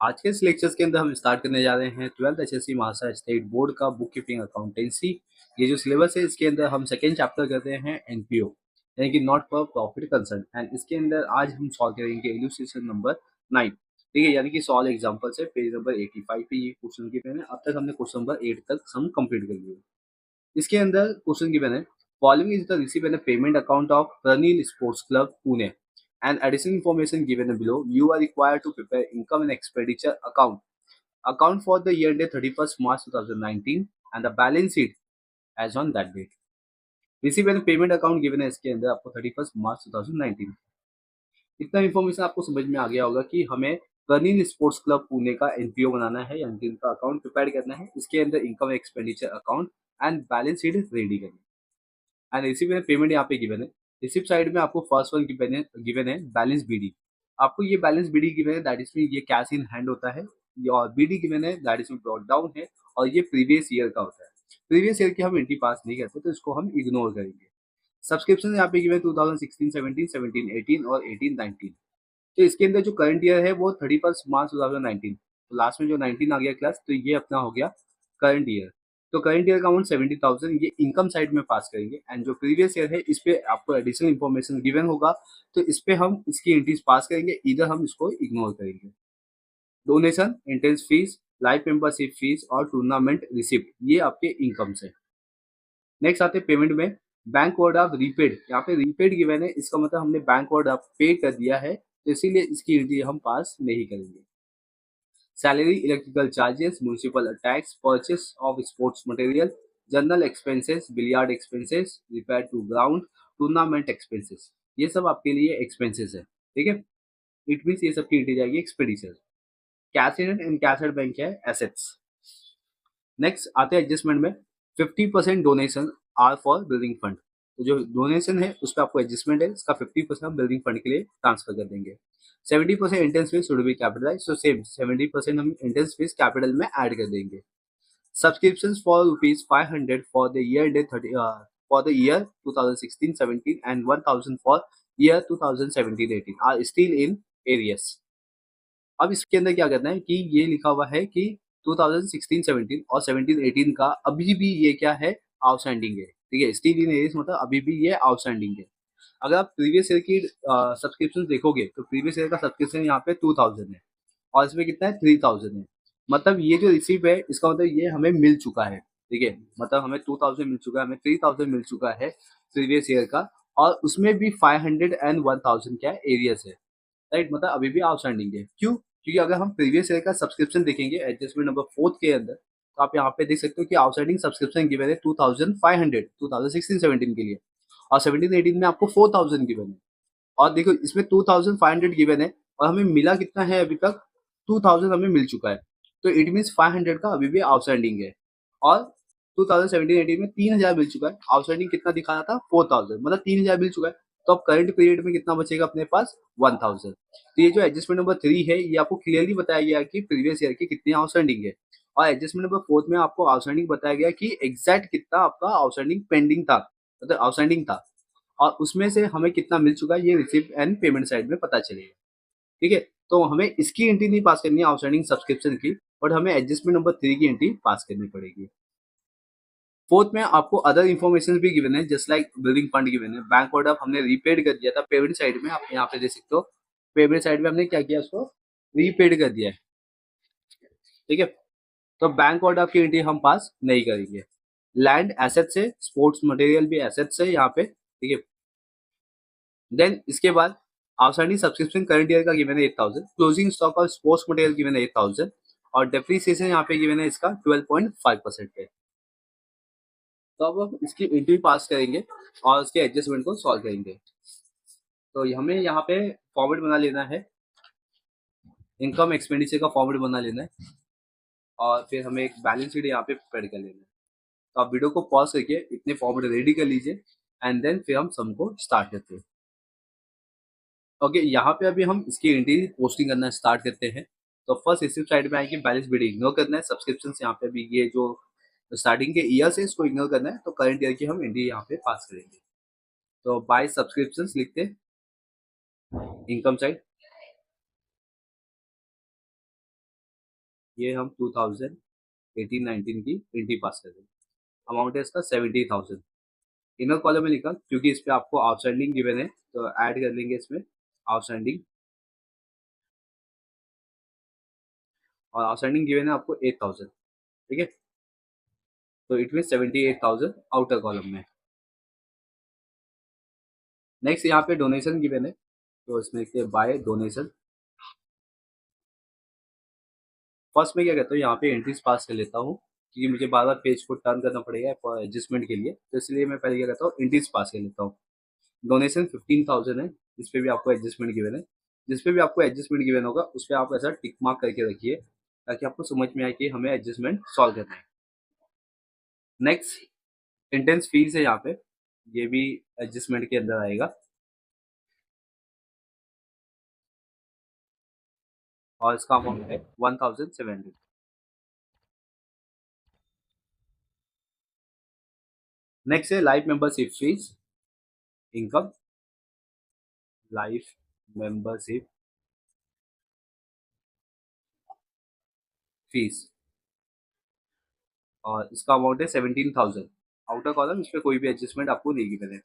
आज के इस लेक्चर्स के अंदर हम स्टार्ट करने जा रहे हैं 12th HSC Maharashtra state board का बुक कीपिंग अकाउंटेंसी। ये जो सिलेबस है इसके अंदर हम सेकेंड चैप्टर करते हैं एनपीओ यानी कि not for profit concern, and इसके अंदर आज हम सॉल्व करेंगे इलस्ट्रेशन नंबर 9। ठीक है, यानी कि सॉल्व एग्जांपल से पेज नंबर 85 पे ये क्वेश्चन गिवन है। अब तक हमने क्वेश्चन नंबर 8 तक हम कंप्लीट कर लिए। इसके अंदर क्वेश्चन गिवन है, following is the receive and payment account of Ranil sports club Pune and additional information given below. You are required to prepare income and expenditure account for the year ended 31st March 2019 and the balance sheet as on that date. Receive and payment account given है इसके अंदर आपको 31st March 2019। इतना information आपको समझ में आ गया होगा कि हमें कर्निल स्पोर्ट्स क्लब पुणे का एनपीओ बनाना है, यानी कि इनका अकाउंट प्रिपेयर करना है। इसके अंदर income expenditure account and balance sheet ready करनी है। एंड रिसीव एंड पेमेंट यहाँ पे गिवन है। रिसिप्ट साइड में आपको फर्स्ट वन गिवन है बैलेंस बीडी। आपको ये बैलेंस बीडी गिवन है, दैट इज मीन ये कैश इन हैंड होता है। और बीडी गिवन है, that is mean brought down है, और ये प्रीवियस ईयर का होता है। प्रीवियस ईयर की हम एंट्री पास नहीं करते तो इसको हम इग्नोर करेंगे। सब्सक्रिप्शन यहाँ पे गिवन 2016 17 17 18 और 18 19। तो इसके अंदर जो करंट ईयर है वो 31 मार्च 2019, तो लास्ट में जो 19 आ गया क्लास, तो ये अपना हो गया करंट ईयर। तो करंट ईयर का अमाउंट 70,000 ये इनकम साइड में पास करेंगे। एंड जो प्रीवियस ईयर है इस पे आपको एडिशनल इन्फॉर्मेशन गिवन होगा, तो इस पे हम इसकी एंट्रीज पास करेंगे, इधर हम इसको इग्नोर करेंगे। Donation, entrance fees, life membership fees और टूर्नामेंट रिसिप्ट, ये आपके इनकम से। नेक्स्ट आते हैं पेमेंट में। बैंक वर्ड ऑफ रीपेड, यहाँ पे रीपेड गिवन है, इसका मतलब हमने बैंक वर्ड ऑफ पे कर दिया है, तो इसीलिए इसकी एंट्री हम पास नहीं करेंगे। Salary, electrical charges, municipal tax, purchase of sports material, general expenses, billiard expenses, repair to ground, tournament expenses, ये सब आपके लिए एक्सपेंसेस है। ठीक है, इट मीन ये सब की एंट्री जाएगी expenditure. Cash in and cash at bank है एसेट्स। नेक्स्ट आते हैं एडजस्टमेंट में। 50% donation are for building fund, तो जो डोनेशन है उस पर आपको एडजस्टमेंट है, इसका 50% हम बिल्डिंग फंड के लिए ट्रांसफर कर देंगे। 70% entrance fees should be capitalise, so same 70% हम एंट्रेंस फीस कैपिटल में ऐड कर देंगे। Subscription for ₹500 for the year date 30 for the year 2016-17 and 1000 for year 2017-18 are still in arrears. अब इसके अंदर क्या करना है कि ये लिखा हुआ है कि 2016-17 और 17-18 का अभी भी ये क्या है, आउटस्टैंडिंग है। ठीक है, स्टिल इन एरियस मतलब अभी भी ये आउटस्टैंडिंग है। अगर आप प्रीवियस ईयर की सब्सक्रिप्शन देखोगे तो प्रीवियस ईयर का सब्सक्रिप्शन यहाँ पे 2000 है और इसमें कितना है 3000 है। मतलब ये जो रिसीव है इसका मतलब ये हमें मिल चुका है। ठीक है, मतलब हमें 2000 मिल चुका है, हमें 3000 मिल चुका है प्रीवियस ईयर का, और उसमें भी 500 एंड 1000 क्या है, एरियस है। राइट, मतलब अभी भी आउटस्टैंडिंग है। क्यों? क्योंकि अगर हम प्रीवियस ईयर का सब्सक्रिप्शन देखेंगे एडजस्टमेंट नंबर 4 के अंदर, तो आप यहाँ पे देख सकते हो कि आउटस्टैंडिंग सब्सक्रिप्शन गिवन है 2500 2016-17 के लिए, और 17-18 में आपको 4000 गिवन है। और देखो इसमें 2500 गिवन है और हमें मिला कितना है अभी तक, 2000 हमें मिल चुका है। तो इट मीन्स 500 का अभी भी आउटस्टैंडिंग है। और 2017-18 में 3000 मिल चुका है, आउटस्टैंडिंग कितना दिखा रहा था 4000, मतलब 3000 मिल चुका है। तो अब करंट पीरियड में कितना बचेगा अपने पास, 1000। तो ये जो एडजस्टमेंट नंबर 3 है ये आपको क्लियरली बताया गया कि प्रीवियस ईयर की कितनी आउटस्टैंडिंग है, और एडजस्टमेंट नंबर 4 में आपको आउटस्टैंडिंग बताया गया कि एग्जैक्ट कितना आपका आउटस्टैंडिंग पेंडिंग था, मतलब आउटस्टैंडिंग था, और उसमें से हमें कितना मिल चुका है ये रिसीव एंड पेमेंट साइड में पता चलेगा। ठीक है, तो हमें इसकी एंट्री नहीं पास करनी है आउटस्टैंडिंग सब्सक्रिप्शन की, बट हमें एडजस्टमेंट नंबर 3 की एंट्री पास करनी पड़ेगी। फोर्थ में आपको अदर इन्फॉर्मेशन भी गिवन है, just like building fund given है। बैंक ऑर्डर हमने रीपेड कर दिया था पेमेंट साइड में, आप यहाँ पे देख सकते हो पेमेंट साइड में हमने क्या किया, उसको रीपेड कर दिया है। ठीक है, तो बैंक ऑर्डर की एंट्री हम पास नहीं करेंगे। लैंड एसेट से, स्पोर्ट्स मटेरियल भी एसेट से यहाँ पे। ठीक है, देन इसके बाद आउटस्टैंडिंग सब्सक्रिप्शन करंट ईयर का गिवन है 8000, क्लोजिंग स्टॉक और स्पोर्ट्स मटेरियल गिवन है 8000, और डेप्रिसिएशन यहाँ पे गिवन है इसका 12.5% पे। तो अब हम इसकी एंट्री पास करेंगे और उसके एडजस्टमेंट को सॉल्व करेंगे। तो हमें यहाँ पे फॉर्मेट बना लेना है, इनकम एक्सपेंडिचर का फॉर्मेट बना लेना है, और फिर हमें एक बैलेंस शीट यहाँ पे प्रिपेयर कर लेना है। तो आप वीडियो को पॉज करके इतने फॉर्मेट रेडी कर लीजिए, एंड देन फिर हम सम को स्टार्ट करते हैं। ओके, यहाँ पे अभी हम इसकी एंट्री पोस्टिंग करना स्टार्ट करते हैं। तो फर्स्ट रिसिप्ट साइड में आएगी, बैलेंस शीट इग्नोर करना है, सब्सक्रिप्शन यहाँ पे अभी ये जो स्टार्टिंग के ईयर से इसको इग्नोर करना है, तो करंट ईयर की हम एंट्री यहाँ पे पास करेंगे। तो बाय सब्सक्रिप्शन लिखते हैं इनकम साइड, ये हम 2018-19 की एंट्री पास कर देंगे। अमाउंट है इसका 70,000। इनर कॉलम में लिखा क्योंकि इस पे आपको आउटस्टैंडिंग गिवन है तो ऐड कर लेंगे इसमें आउटस्टैंडिंग, और आउटस्टैंडिंग गिवन है आपको 8,000। ठीक है, तो इट मीन 78,000 आउटर कॉलम में। नेक्स्ट यहाँ पे डोनेशन गिवन है तो इसमें लिखते हैं बाय डोनेशन। फर्स्ट में क्या कहता हूँ, यहाँ पे एंट्रीज पास कर लेता हूँ क्योंकि मुझे बार बार पेज को टर्न करना पड़ेगा फॉर एडजस्टमेंट के लिए, तो इसलिए मैं पहले क्या कहता हूँ एंट्रीज पास कर लेता हूँ। डोनेशन 15,000 है, इस पे भी आपको एडजस्टमेंट गिवन है। जिस पे भी आपको एडजस्टमेंट गिवन होगा उस पर आप ऐसा टिक मार्क करके रखिए ताकि आपको समझ में आए कि हमें एडजस्टमेंट सॉल्व करना है। नेक्स्ट इंटेंस फीस है यहाँ पे, ये भी एडजस्टमेंट के अंदर आएगा और इसका अमाउंट है 1,700। नेक्स्ट है life membership fees income, life membership fees, और इसका अमाउंट है 17,000। आउटर कॉलम इस पर कोई भी एडजस्टमेंट आपको नहीं गिवन है।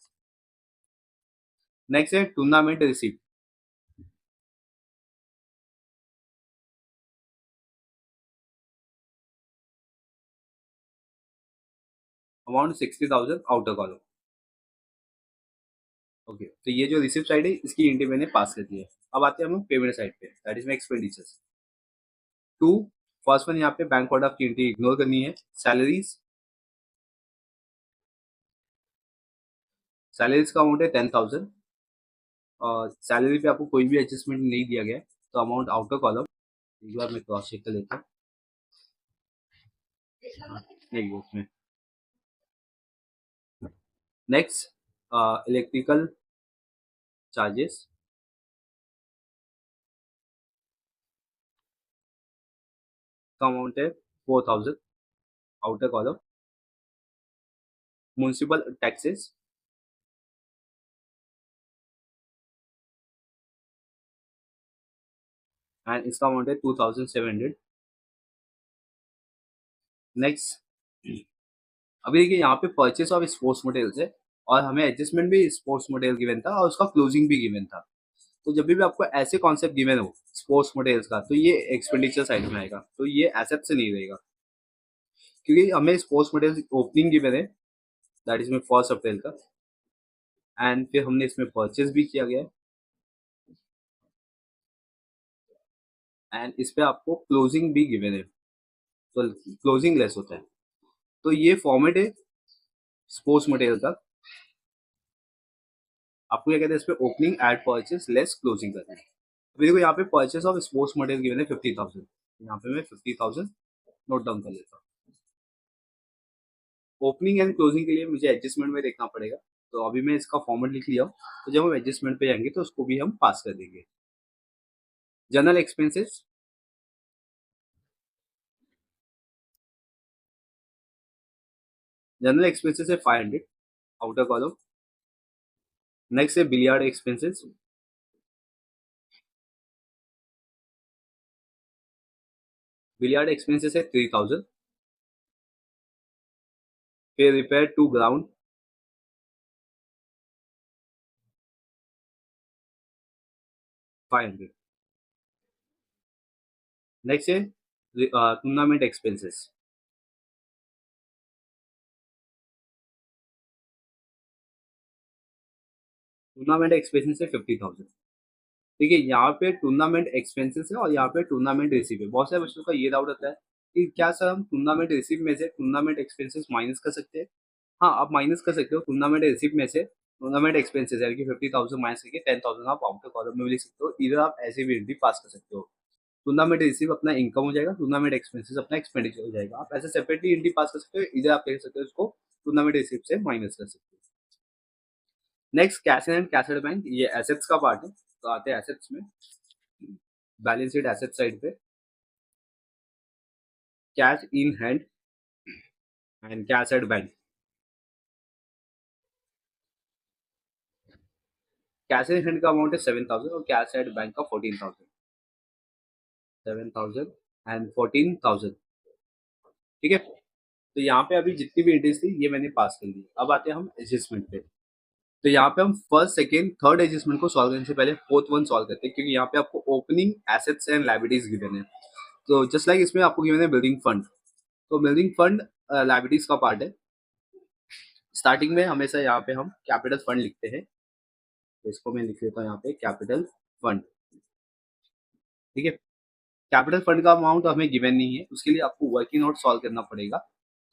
नेक्स्ट है tournament receipt, amount 60,000 outer column. Okay, तो ये जो रिसिप्ट साइड है इसकी एंट्री मैंने पास कर दी है। अब आते हैं हम पेमेंट साइड पे, that is my expenditures. To, first one यहाँ पे बैंक ऑर्डर की एंट्री इग्नोर करनी है। सैलरीज, सैलरीज का अमाउंट है 10,000 और सैलरी पे आपको कोई भी एडजस्टमेंट नहीं दिया गया है तो अमाउंट आउटर कॉलम, एक बार मैं क्रॉस चेक कर लेता हूँ। नहीं है उसमें। नेक्स्ट इलेक्ट्रिकल चार्जेस, का अमाउंट है 4,000 outer column. Municipal taxes, and इसका अमाउंट है 2,700। नेक्स्ट, अभी देखिए यहाँ पे परचेस ऑफ स्पोर्ट्स मटेरियल है और हमें एडजस्टमेंट भी स्पोर्ट्स मटेरियल गिवन था और उसका क्लोजिंग भी गिवन था। तो जब भी आपको ऐसे कॉन्सेप्ट गिवन हो स्पोर्ट्स मटेरियल्स का तो ये एक्सपेंडिचर साइड में आएगा, तो ये एसेट से नहीं रहेगा क्योंकि हमें स्पोर्ट्स मटेरियल ओपनिंग गिवन है दैट इज में 1 अप्रैल का, एंड फिर हमने इसमें परचेस भी किया गया है एंड इस पे आपको क्लोजिंग भी गिवन है तो क्लोजिंग लेस होता है। तो ये फॉर्मेट है स्पोर्ट्स मटेरियल का। आपको क्या कहते हैं इस पे opening add purchase less closing करना है। अभी देखो यहाँ पे purchase of sports material given है 50,000, यहाँ पे मैं 50,000 नोट डाउन कर लेता हूँ। ओपनिंग एंड क्लोजिंग के लिए मुझे एडजस्टमेंट में देखना पड़ेगा, तो अभी मैं इसका फॉर्मेट लिख लिया हूँ, तो जब हम एडजस्टमेंट पे जाएंगे तो उसको भी हम पास कर देंगे। जनरल एक्सपेंसेस, जनरल एक्सपेंसेस है 500 आउटर कॉलम। नेक्स्ट है बिलियार्ड एक्सपेंसेस, बिलियार्ड एक्सपेंसेस है 3,000। फिर रिपेयर टू ग्राउंड 500। नेक्स्ट है टूर्नामेंट एक्सपेंसेस, टूर्नामेंट एक्सपेंसेस है 50,000। देखिए यहाँ पे टूर्नामेंट एक्सपेंसेस है और यहाँ पे टूर्नामेंट रिसीव है। बहुत सारे बच्चों का ये डाउट होता है कि क्या सर हम टूर्नामेंट रिसीव में से टूर्नामेंट एक्सपेंसेस माइनस कर सकते हैं। हाँ, आप माइनस कर सकते हो टूर्नामेंट रिसीव में से टूर्नामेंट एक्सपेंसेस यानी कि 50,000 माइनस करके 10,000 आप आउटर कॉलम में भी लिख सकते हो। इधर आप ऐसे भी एंट्री पास कर सकते हो। टूर्नामेंट रिसीव अपना इनकम हो जाएगा, टूर्नामेंट एक्सपेंसेस अपना एक्सपेंडिचर हो जाएगा। आप ऐसे सेपरेटली एंट्री पास कर सकते हो, इधर आप कह सकते हो इसको टूर्नामेंट रिसीव से माइनस कर सकते हो। Next cash and cash at bank, ये एसेट्स का पार्ट है तो आते हैं एसेट्स में। बैलेंस शीट एसेट साइड पे cash in hand and cash at bank. Cash in hand का अमाउंट है 7,000 और कैश एट बैंक का 14,000। 7,000 एंड 14,000। ठीक है, तो यहाँ पे अभी जितनी भी एंट्रीज थी ये मैंने पास कर ली। अब आते हैं हम एडजस्टमेंट पे। तो यहाँ पे हम फर्स्ट सेकेंड थर्ड एडजस्टमेंट को सॉल्व करने से पहले फोर्थ वन सॉल्व करते हैं, क्योंकि यहाँ पे आपको opening assets and liabilities given है। तो जस्ट लाइक इसमें आपको गिवन है बिल्डिंग फंड। तो बिल्डिंग फंड लायबिलिटीज का पार्ट है। स्टार्टिंग में हमेशा यहाँ पे हम कैपिटल फंड लिखते हैं, तो इसको मैं लिख लेता हूँ यहाँ पे कैपिटल फंड। ठीक है, कैपिटल फंड का अमाउंट हमें गिवन नहीं है, उसके लिए आपको वर्किंग नोट सॉल्व करना पड़ेगा।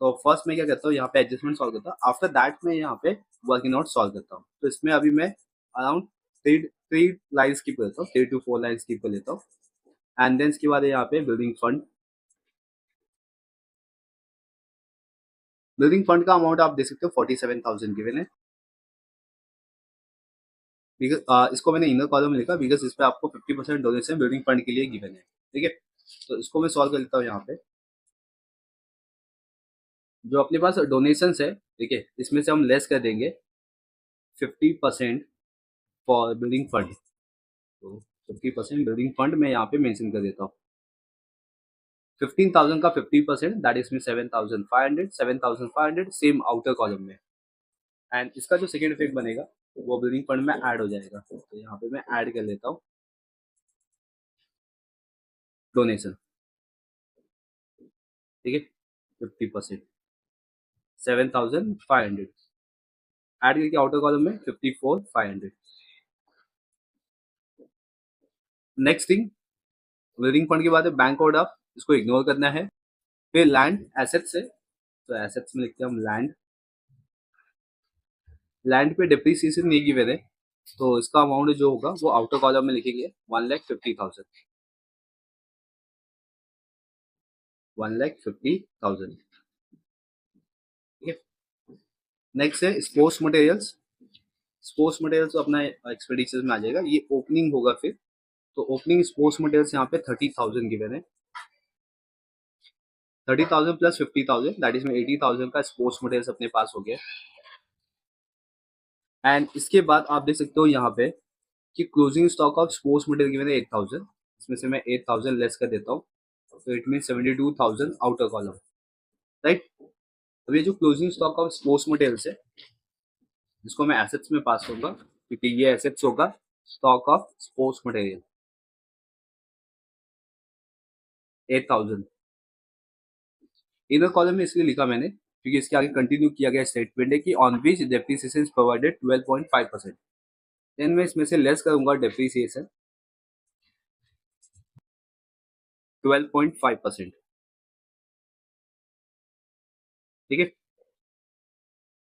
तो फर्स्ट मैं क्या करता हूँ, यहाँ पे एडजस्टमेंट सॉल्व करता हूँ, आफ्टर दैट मैं यहाँ पे वर्किंग नोट सॉल्व करता हूँ। तो इसमें अभी मैं अराउंड थ्री थ्री लाइन्स की लेता हूँ, 3 to 4 लाइन्स की लेता हूँ। एंड देन इसके बाद यहाँ पे बिल्डिंग फंड। बिल्डिंग फंड का अमाउंट आप देख सकते हो 47,000 गिवन है। इसको मैंने इनर कॉलम में लिखा बिकॉज इस पे आपको 50% डोनेशन बिल्डिंग फंड के लिए गिवन है। ठीक है, तो इसको मैं सॉल्व कर लेता हूँ यहाँ पे। जो अपने पास डोनेशन है, ठीक है, इसमें से हम लेस कर देंगे 50% फॉर बिल्डिंग फंड। तो 50% बिल्डिंग फंड मैं यहाँ पे मेंशन कर देता हूँ। 15,000 का 50% दैट इज में 7,500, 7,500 सेम आउटर कॉलम में। एंड इसका जो सेकेंड इफेक्ट बनेगा वो बिल्डिंग फंड में ऐड हो जाएगा। तो यहाँ पे मैं ऐड कर लेता हूँ डोनेशन। ठीक है, 50% 7,500 ऐड करके आउटर कॉलम में 54,500। नेक्स्ट थिंग, बिल्डिंग फंड के बाद बैंक ऑर्डर, इसको इग्नोर करना है। फिर लैंड एसेट्स है, तो एसेट्स में लिखते हैं हम लैंड। लैंड पे डिप्रिसिएशन नहीं गिवन है, तो इसका अमाउंट जो होगा वो आउटर कॉलम में लिखेंगे 1,50,000। 1,50,000। ठीक है, नेक्स्ट है स्पोर्ट्स मटेरियल्स। स्पोर्ट्स मटेरियल्स अपना एक्सपेंडिचर में आ जाएगा, ये ओपनिंग होगा फिर। तो ओपनिंग स्पोर्ट्स मटेरियल्स यहाँ पे 30,000 गिवन है। 30,000 प्लस 50,000 दैट इज में 80,000 का स्पोर्ट्स मटेरियल्स अपने पास हो गया। एंड इसके बाद आप देख सकते हो यहाँ पे कि closing stock of sports material given है 8,000। इसमें से मैं 8,000 लेस कर देता हूँ, तो it mean 72,000 outer column. Right, अब ये जो closing stock of sports materials है, इसको मैं एसेट्स में पास करूंगा, क्योंकि ये एसेट्स होगा stock of sports material 8,000। Inner column में इसलिए लिखा मैंने क्योंकि इसके आगे कंटिन्यू किया गया स्टेटमेंट है कि on which depreciation provided 12.5%। Then मैं इसमें से लेस करूंगा डेप्रिसिएशन 12.5%। ठीक है,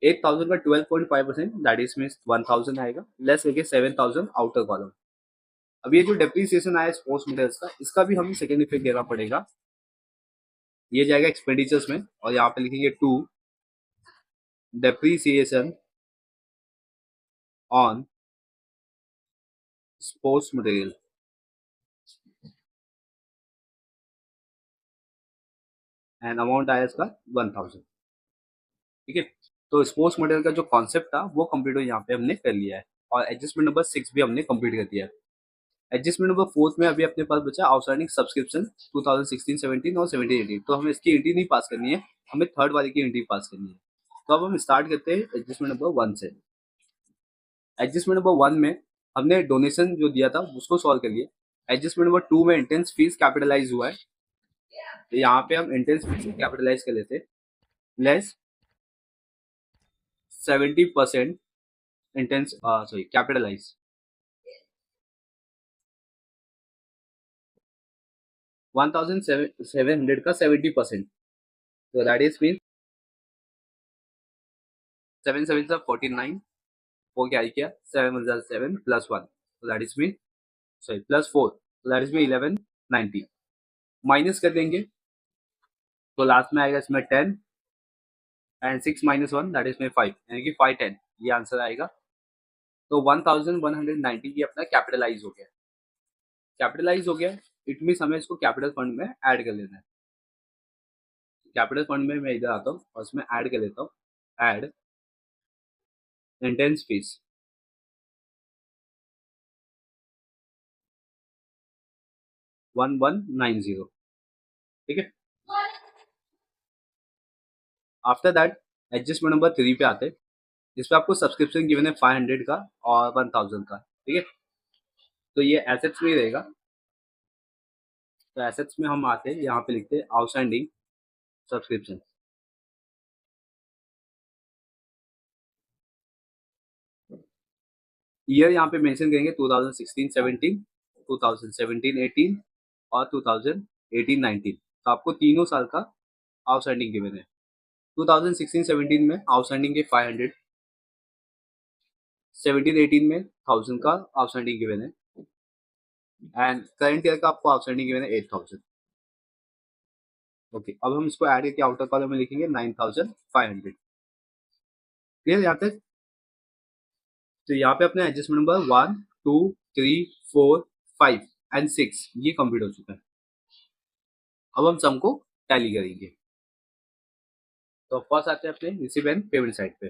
8,000 का 12.5% दैट इज मीन 1,000 आएगा, लेस करके 7,000 आउटर कॉलम। अब ये जो डेप्रिसिएशन आया स्पोर्ट्स मटेरियल्स का, इसका भी हमें सेकेंड इफेक्ट देना पड़ेगा। ये जाएगा एक्सपेंडिचर्स में और यहाँ पे लिखेंगे to depreciation on sports material and amount आया इसका 1,000। ठीक है, तो स्पोर्ट्स मटेरियल का जो कॉन्सेप्ट था वो कंप्लीट यहाँ पे हमने कर लिया है, और एडजस्टमेंट नंबर 6 भी हमने कंप्लीट कर दिया है। एडजस्टमेंट नंबर 4 में अभी अपने पास बचा आउटस्टैंडिंग सब्सक्रिप्शन 2016-17 और 17-18। तो हमें इसकी एंट्री नहीं पास करनी है, हमें थर्ड वाली की एंट्री पास करनी है। तो अब हम स्टार्ट करते हैं एडजस्टमेंट नंबर 1 से। एडजस्टमेंट नंबर 1 में हमने डोनेशन जो दिया था उसको सॉल्व कर लिया। एडजस्टमेंट नंबर 2 में इंटेंस फीस कैपिटलाइज हुआ है, तो यहाँ पे हम इंटेंस फीस कैपिटलाइज कर लेते हैं, लेस 70% इंटेंस सॉरी कैपिटलाइज 1,700 का 70%। तो दैट इज मीन 7 7 सा 49, फोर कैरी किया, 7 प्लस 1, तो that is mean sorry plus 4, तो दैट इज मीन 1190। माइनस कर देंगे तो लास्ट में आएगा इसमें 10 एंड 6 माइनस 1 दैट इज में 5, यानी कि 510 ये आंसर आएगा। तो 1,190 ये अपना कैपिटलाइज हो गया। कैपिटलाइज हो गया इट मीन हमें इसको कैपिटल फंड में ऐड कर लेना है। कैपिटल फंड में मैं इधर आता हूँ और इसमें ऐड कर लेता हूँ, ऐड इंटेंस फीस 1190। ठीक है। आफ्टर दैट एडजस्टमेंट नंबर 3 पे आते हैं। इसमें आपको सब्सक्रिप्शन गिवन है 500 का और 1000 का। ठीक है, तो ये एसेट्स में ही रहेगा। तो एसेट्स में हम आते हैं, यहाँ पे लिखते हैं आउटस्टैंडिंग सब्सक्रिप्शन। ईयर यहाँ पे मेंशन करेंगे 2016-17, 2017-18 और 2018-19। तो आपको तीनों साल का आउटस्टैंडिंग गिवन है। 2016-17 में आउटस्टैंडिंग के 500, 17-18 में 1000 का आउटस्टैंडिंग गिवन है एंड करंट ईयर का आपको आउटस्टैंडिंग गिवन है 8000। ओके, अब हम इसको ऐड करके आउटर कॉलम में लिखेंगे 9500। क्लियर यहाँ तक? तो यहाँ पे अपने एडजस्टमेंट नंबर 1, 2, 3, 4, 5 एंड 6 ये कंप्लीट हो चुका है। अब हम सम को टैली करेंगे। तो फर्स्ट आते हैं अपने रिसीव एंड पेमेंट साइड पे।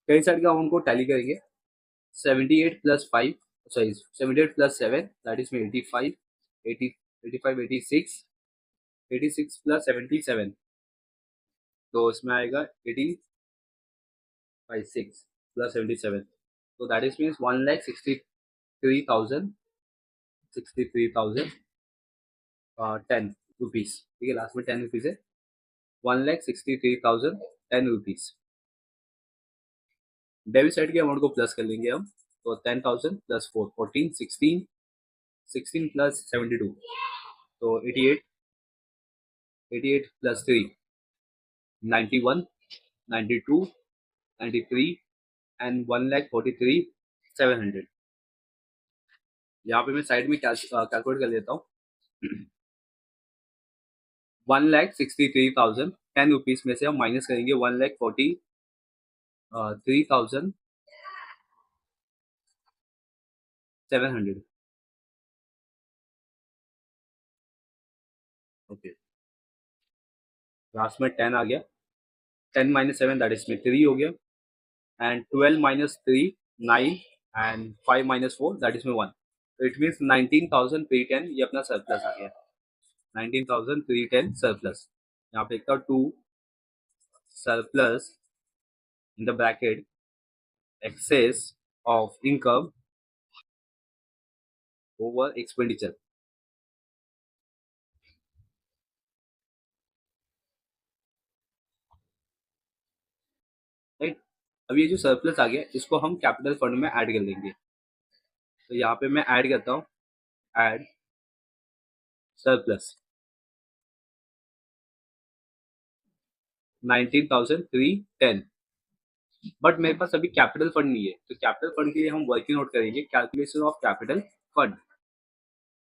क्रेडिट साइड का अमाउंट को टैली करेंगे। 78 plus 5, sorry 78 plus 7 that is में 85, 80, 85, 86, 86 प्लस 77, तो इसमें आएगा 86 प्लस 77, तो दैट इज मीन्स 1,63,000, 63,010 रुपीज। ठीक है, लास्ट में 10 रुपीज है। 1,63,010 डेबिट साइड के अमाउंट को प्लस कर लेंगे हम। तो 10,000 प्लस 4 14, 16, 16 प्लस 72, तो 88, 88 प्लस 3 91, 92, 93 एंड 1,43,700। यहाँ पे मैं साइड में कैलकुलेट कर लेता हूँ। 1,63,010 में से हम माइनस करेंगे 1,43,700। ओके, लास्ट में 10 आ गया। 10 माइनस 7 दैट इज में 3 हो गया and 12 minus 3 9 and 5 minus 4 that is में 1। तो इट मीन्स 19,310 ये अपना सरप्लस आ गया। 19,310 सरप्लस। यहाँ पे लिखता हूँ 2 surplus in the bracket excess of income over expenditure। Right, अब ये जो सरप्लस आ गया इसको हम कैपिटल फंड में ऐड कर लेंगे। तो यहाँ पे मैं ऐड करता हूँ, ऐड सरप्लस 19,310। बट मेरे पास अभी कैपिटल फंड नहीं है, तो कैपिटल फंड के लिए हम वर्किंग नोट करेंगे कैलकुलेशन ऑफ कैपिटल फंड।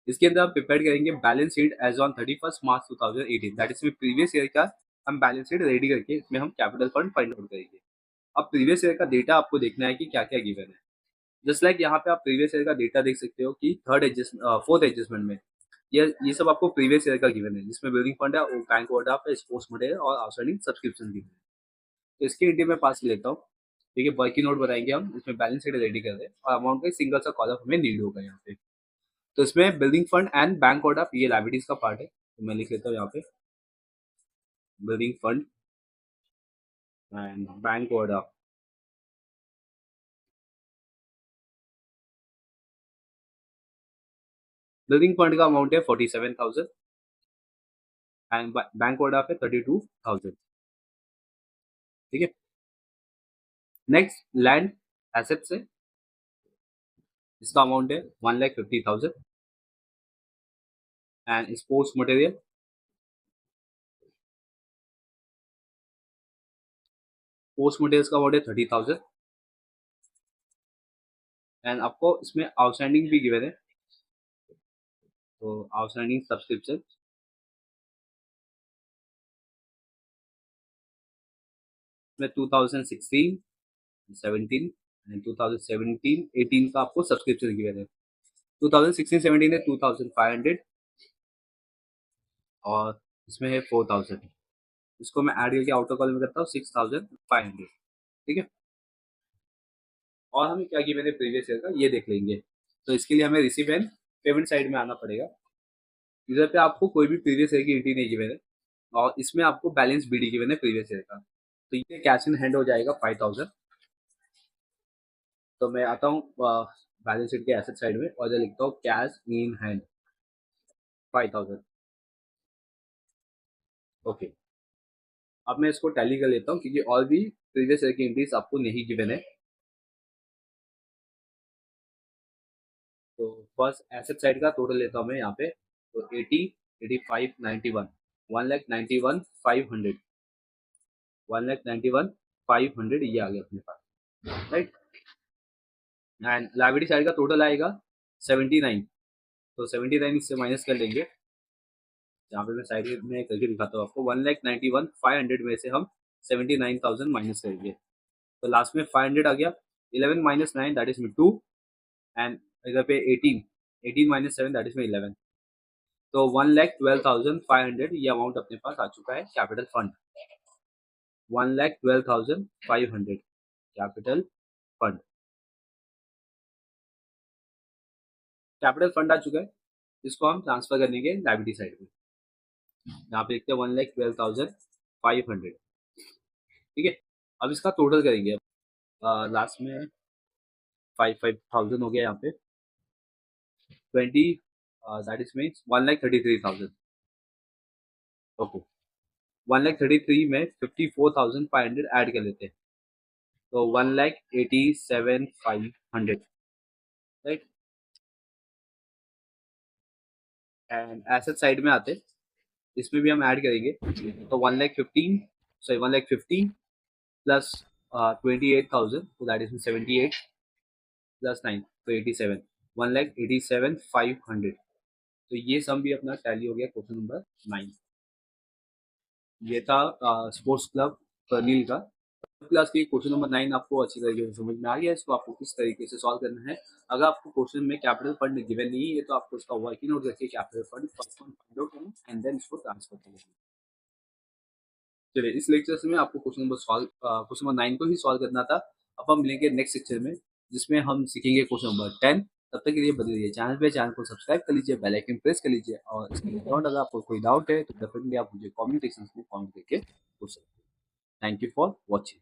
इसके अंदर हम प्रिपेयर करेंगे balance sheet as on 31 March 2018, that is previous year का हम बैलेंस शीट रेडी करके इसमें हम कैपिटल फंड फाइंड आउट करेंगे। अब प्रीवियस ईयर का डेटा आपको देखना है कि क्या क्या गिवन है। जस्ट लाइक यहाँ पे आप प्रीवियस ईयर का डेटा देख सकते हो कि फोर्थ एडजस्टमेंट में ये सब आपको प्रीवियस ईयर का गिवन है, जिसमें बिल्डिंग फंड है, बैंक ओवरड्राफ्ट है, स्पोर्ट्स मटेरियल और आउटस्टैंडिंग सब्सक्रिप्शन गिवन है। तो इसकी डिटेल मैं पास लेता हूँ। ठीक है, वर्किंग नोट बनाएंगे हम, इसमें बैलेंस शीट रेडी कर रहे हैं और अमाउंट का सिंगल सा कॉलम हमें नीड होगा यहाँ पे। तो इसमें building fund and bank overdraft ये लाइबिलिटीज का पार्ट है, तो मैं लिख लेता हूँ यहाँ पे building fund and bank overdraft. Building fund का अमाउंट है 47,000 एंड बैंक ओवरड्राफ्ट है 32,000। ठीक है, नेक्स्ट लैंड एसेट से इसका अमाउंट है 1,50,000 एंड स्पोर्ट्स मटेरियल का अमाउंट है 30,000 एंड आपको इसमें आउटस्टैंडिंग भी गिवन है, तो आउटस्टैंडिंग सब्सक्रिप्शन में 2016, 17 एंड 2017, 18 का आपको सब्सक्रिप्शन गिवन है। 2016-17 है 2,500 और इसमें है 4,000। इसको मैं ऐड करके आउटर कॉलम में करता हूँ 6,500। ठीक है, और हमें क्या गिवन है प्रीवियस ईयर का ये देख लेंगे। तो इसके लिए हमें रिसीव एंड पेमेंट साइड में आना पड़ेगा। इधर पे आपको कोई भी प्रीवियस ईयर की एंट्री नहीं गिवन है और इसमें आपको बैलेंस बीडी गिवन है प्रीवियस ईयर का। तो ये कैश इन हैंड हो जाएगा 5000। तो मैं आता हूँ बैलेंस शीट के एसेट साइड में और इधर लिखता हूँ कैश इन हैंड 5000। ओके, अब मैं इसको टैली कर लेता हूँ क्योंकि और भी प्रीवियस ईयर की एंट्रीज आपको नहीं गिवन है। तो फर्स्ट एसेट साइड का टोटल लेता हूँ मैं यहाँ पे। तो 80, 85, 91, 1,91,500, 1,91,500 ये आ गया अपने पास, राइट। एंड लाइबिलिटी साइड का टोटल आएगा 79। तो 79 इससे माइनस कर लेंगे। यहाँ पे मैं साइड में करके दिखाता हूँ आपको। 1,91,500 में से हम 79,000 माइनस करेंगे तो लास्ट में 500 आ गया। 11 माइनस 9 दैट इज में 2 एंड इधर पे 18, 18 माइनस 7 दैट इज में 11। तो 1,12,500 ये अमाउंट अपने पास आ चुका है capital fund. 1,12,500 capital fund, capital fund आ चुका है। इसको हम ट्रांसफर कर देंगे लाइबिलिटी साइड में। यहाँ पे देखते हैं 1,12,500, ठीक है। अब इसका टोटल करेंगे। लास्ट में 5,000 हो गया यहाँ पे 20, दैट इज मीन्स 1,33,000। ओके, 1,33 में 54,500 ऐड कर लेते हैं तो 1,87,500, राइट। एंड एसेट साइड में आते इसमें भी हम ऐड करेंगे तो 1,15, सॉरी 1,15 प्लस 28,000 तो दैट इज 78 प्लस 9 तो 87, 1,87,500। तो ये सम भी अपना टैली हो गया क्वेश्चन नंबर 9। ये था स्पोर्ट्स क्लब कर्नील का। क्लास के क्वेश्चन नंबर 9 आपको अच्छी तरीके से समझ में आ गया। इसको आपको किस तरीके से सॉल्व करना है। अगर आपको क्वेश्चन में कैपिटल फंड गिवन नहीं है तो आपको इसका वर्किंग नोट करके capital fund first find out करना एंड देन इसको ट्रांसफर करना। चलिए, इस लेक्चर में आपको क्वेश्चन नंबर 9 को ही सॉल्व करना था। अब हम मिलेंगे नेक्स्ट लेक्चर में जिसमें हम सीखेंगे क्वेश्चन नंबर 10। तब तक के लिए बने रहिए चैनल को सब्सक्राइब कर लीजिए, बेल आइकन प्रेस कर लीजिए और इसके अलावा अगर आपको कोई डाउट है तो डेफिनेटली आप मुझे कमेंट सेक्शन में कमेंट करके पूछ सकते हैं। Thank you for watching.